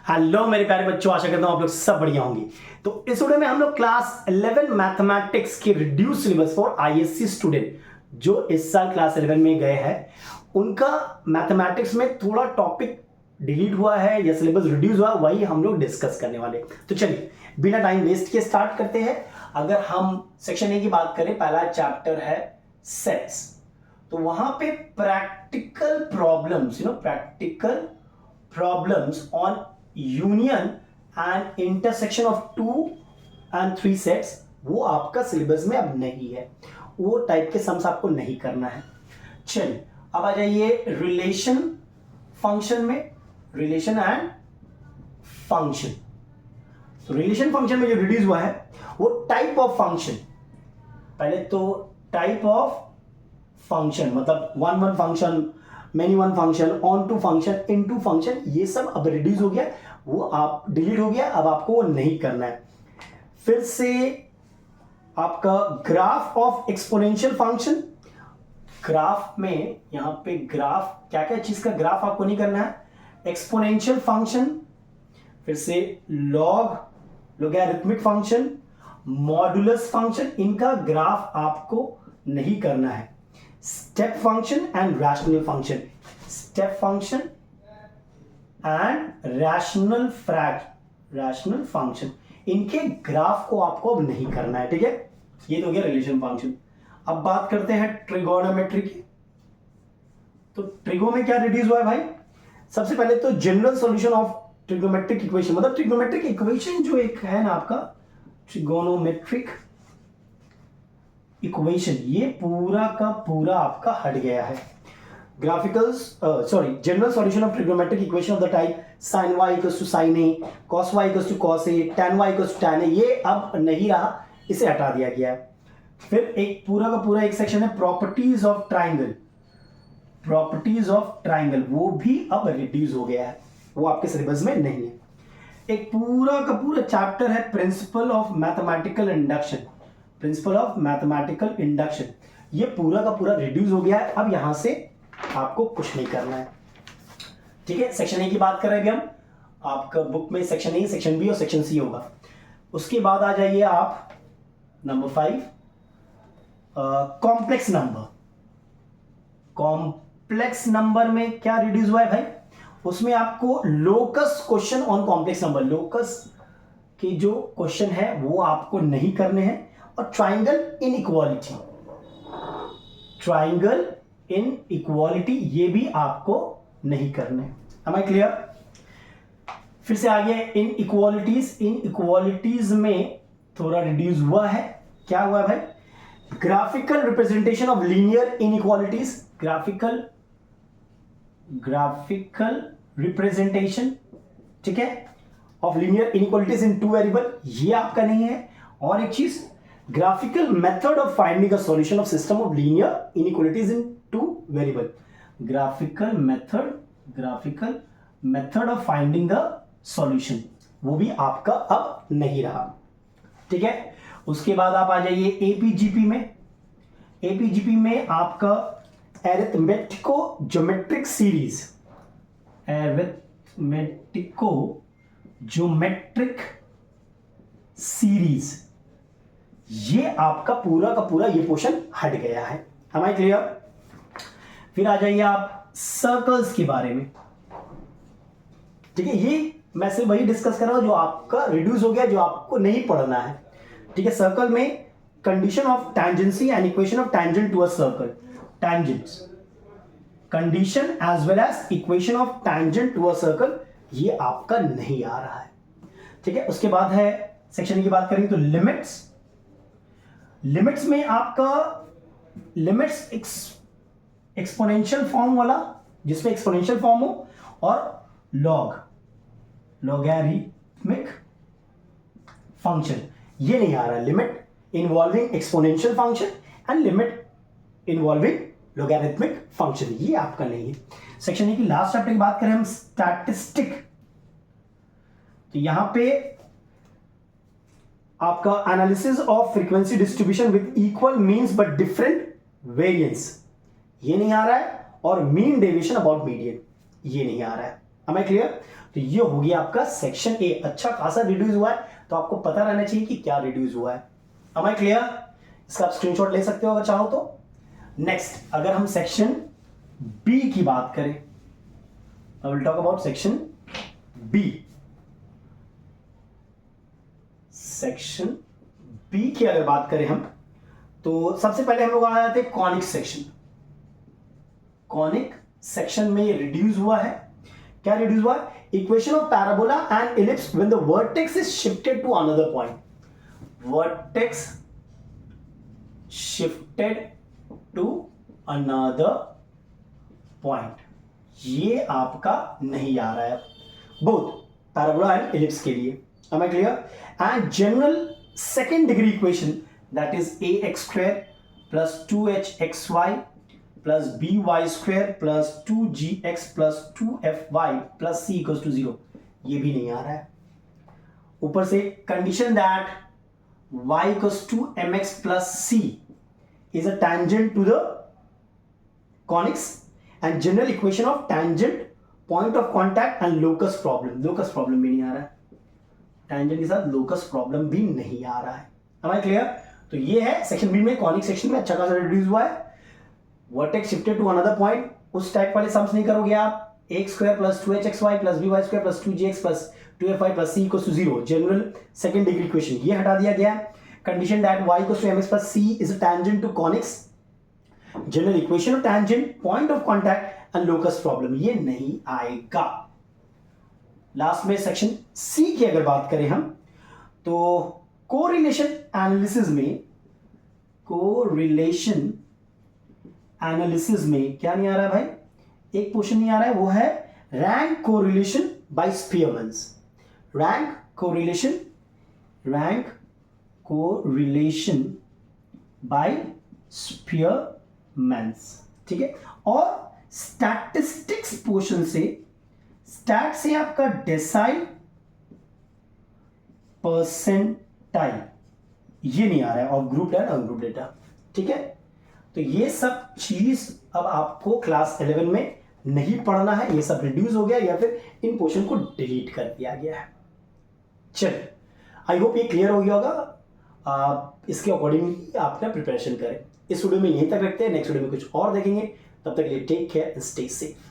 Hello मेरे प्यारे बच्चों, आशा करता हूं आप लोग सब बढ़िया होंगे। तो इस वीडियो में हम लोग क्लास 11 मैथमेटिक्स के reduce syllabus for ISC student जो इस साल क्लास 11 में गए हैं, उनका मैथमेटिक्स में थोड़ा टॉपिक डिलीट हुआ है या सिलेबस रिड्यूस हुआ, वही हम लोग डिस्कस करने वाले। तो चलिए बिना टाइम वेस्ट किए स्टार्ट करते हैं। अगर हम सेक्शन ए की बात करें, पहला चैप्टर है सेट्स। तो वहां पे practical problems, practical problems on union and intersection of 2 and 3 sets, वो आपका सिलेबस में अब नहीं है। वो टाइप के सम्स आपको नहीं करना है। चलिए अब आ जाइए रिलेशन फंक्शन में, रिलेशन एंड फंक्शन। तो रिलेशन फंक्शन में जो रिड्यूस हुआ है वो टाइप ऑफ फंक्शन। पहले तो टाइप ऑफ फंक्शन मतलब one function, many one function, onto function, into function, ये सब अब रिड्यूस हो गया, वो आप डिलीट हो गया, अब आपको वो नहीं करना है। फिर से आपका graph of exponential function. Graph में यहां पे ग्राफ, क्या क्या चीज का ग्राफ आपको नहीं करना है। एक्सपोनेंशियल फंक्शन, फिर से लॉगरिथमिक फंक्शन, मॉडुलस फंक्शन, इनका ग्राफ आपको नहीं करना है। Step function and rational function, step function and rational function, इनके ग्राफ को आपको अब नहीं करना है। ठीक है, ये तो हो गया रिलेशन फंक्शन। अब बात करते हैं ट्रिगोनोमेट्री की। तो ट्रिगो में क्या रिड्यूस हुआ है भाई? सबसे पहले तो general solution of trigonometric equation, मतलब ट्रिग्नोमेट्रिक इक्वेशन जो एक है ना आपका ट्रिगोनोमेट्रिक इक्वेशन, ये पूरा का पूरा आपका हट गया है। General solution of trigonometric equation of the type sin y equals to sin a, cos y equals to cos a, tan y equals to tan a, ये अब नहीं रहा, इसे हटा दिया गया है। फिर एक पूरा का पूरा एक सेक्शन है properties of triangle, properties of triangle, वो भी अब रिड्यूस हो गया है, वो आपके सिलेबस में नहीं है। एक पूरा का पूरा चैप्टर है principle of mathematical induction, principle of mathematical induction, ये पूरा का पूरा रिड्यूस हो गया है। अब यहां से आपको कुछ नहीं करना है। ठीक है, सेक्शन ए की बात कर रहे हैं अभी हम। आपका बुक में सेक्शन ए, सेक्शन बी और सेक्शन सी होगा। उसके बाद आ जाइए आप number 5, complex number. Complex number में क्या रिड्यूस हुआ है भाई? उसमें आपको locus question on complex number, locus के जो क्वेश्चन है वो आपको नहीं करने हैं। और ट्राइंगल इनइक्वालिटी, ट्राइंगल इनइक्वालिटी, ये भी आपको नहीं करने। Am I clear? फिर से आगे इनइक्वालिटीज, इनइक्वालिटीज में थोड़ा रिड्यूस हुआ है। क्या हुआ है भाई? Graphical representation of linear inequalities, graphical representation, ठीक है, of linear inequalities in 2 variable, ये आपका नहीं है। और एक चीज, graphical method of finding a solution of system of linear inequalities in 2 variable, graphical method of finding the solution, वो भी आपका अब नहीं रहा। ठीक है, उसके बाद आप आ जाइए एपीजीपी में। एपीजीपी में आपका एरिथमेटिको ज्योमेट्रिक सीरीज, एरिथमेटिको ज्योमेट्रिक सीरीज, ये आपका पूरा का पूरा ये पोर्शन हट गया है। Am I clear? फिर आ जाइए आप सर्कल्स के बारे में। ठीक है, ये मैं सिर्फ वही डिस्कस कर रहा हूं जो आपका रिड्यूस हो गया, जो आपको नहीं पढ़ना है। ठीक है, सर्कल में condition of tangency and equation of tangent to a circle, tangents, condition as well as equation of tangent to a circle, ये आपका नहीं आ रहा है। ठीक है, उसके बाद है सेक्शन की बात करेंगे तो लिमिट्स। लिमिट्स में आपका लिमिट्स एक्सपोनेंशियल फॉर्म वाला, जिसमें एक्सपोनेंशियल फॉर्म हो, और लॉगरिथमिक फंक्शन, ये नहीं आ रहा है। Limit involving exponential function and limit involving logarithmic function, ये आपका नहीं है। सेक्शन ए की लास्ट चैप्टर की बात करें हम, स्टैटिस्टिक। तो यहां पे आपका analysis of frequency distribution with equal means but different variance, ये नहीं आ रहा है। और मीन डेविएशन अबाउट मीडियन, ये नहीं आ रहा है। Am I clear? तो ये हो गया आपका सेक्शन ए। अच्छा खासा रिड्यूस हुआ है, तो आपको पता रहना चाहिए कि क्या रिड्यूस हुआ है। Am I clear? इसका आप स्क्रीनशॉट ले सकते हो अगर चाहो तो। नेक्स्ट, अगर हम सेक्शन बी की बात करें, I will talk about section B. Section B की अगर बात करें हम, तो सबसे पहले हम लोग आ जाते हैं कॉनिक सेक्शन। कॉनिक सेक्शन में रिड्यूस हुआ है। क्या रिड्यूस हुआ? Equation of parabola and ellipse when the vertex is shifted to another point. Vertex shifted to another point, ये आपका नहीं आ रहा है बोथ पैराबोला एंड इलिप्स के लिए। Am I clear? And general second degree equation, that is ax square plus 2hxy plus by square plus 2gx plus 2fy plus c equals to 0, ये भी नहीं आ रहा है। ऊपर से condition that y equals to mx plus c is a tangent to the conics and general equation of tangent, point of contact and locus problem, locus problem भी नहीं आ रहा है। टेंजेंट के साथ लोकस प्रॉब्लम भी नहीं आ रहा है। Am I clear? तो ये है सेक्शन बी में, कॉनिक सेक्शन में अच्छा खासा रिड्यूस हुआ है। Vertex shifted to another point, उस टाइप वाले सम्स नहीं करोगे आप। X square plus 2hxy plus by square plus 2gx plus 2fy plus c equals to 0, general second degree equation, ये हटा दिया गया है। Condition that y equals to mx plus c is a tangent to conics, general equation of tangent, point of contact and locus problem, ये नहीं आएगा। Last में section C की अगर बात करें हम, तो कोरिलेशन एनालिसिस में, कोरिलेशन एनालिसिस में क्या नहीं आ रहा है भाई? एक पोर्शन नहीं आ रहा है, वो है rank correlation by Spearman's. Rank correlation by Spearman's, ठीक है। और स्टैटिस्टिक्स पोर्शन से, स्टैट से आपका डेसाइल, परसेंटाइल, ये नहीं आ रहा है, और ग्रुप डेटा, अनग्रुप डेटा, ठीक है। तो ये सब चीज अब आपको क्लास 11 में नहीं पढ़ना है, ये सब रिड्यूस हो गया या फिर इन पोर्शन को डिलीट कर दिया गया है। चलिए, आई होप ये क्लियर हो गया होगा। इसके अकॉर्डिंगली आपने प्रिपरेशन करें। इस वीडियो में यहीं तक रखते हैं, नेक्स्ट वीडियो में कुछ और देखेंगे। तब तक के लिए take care and stay safe.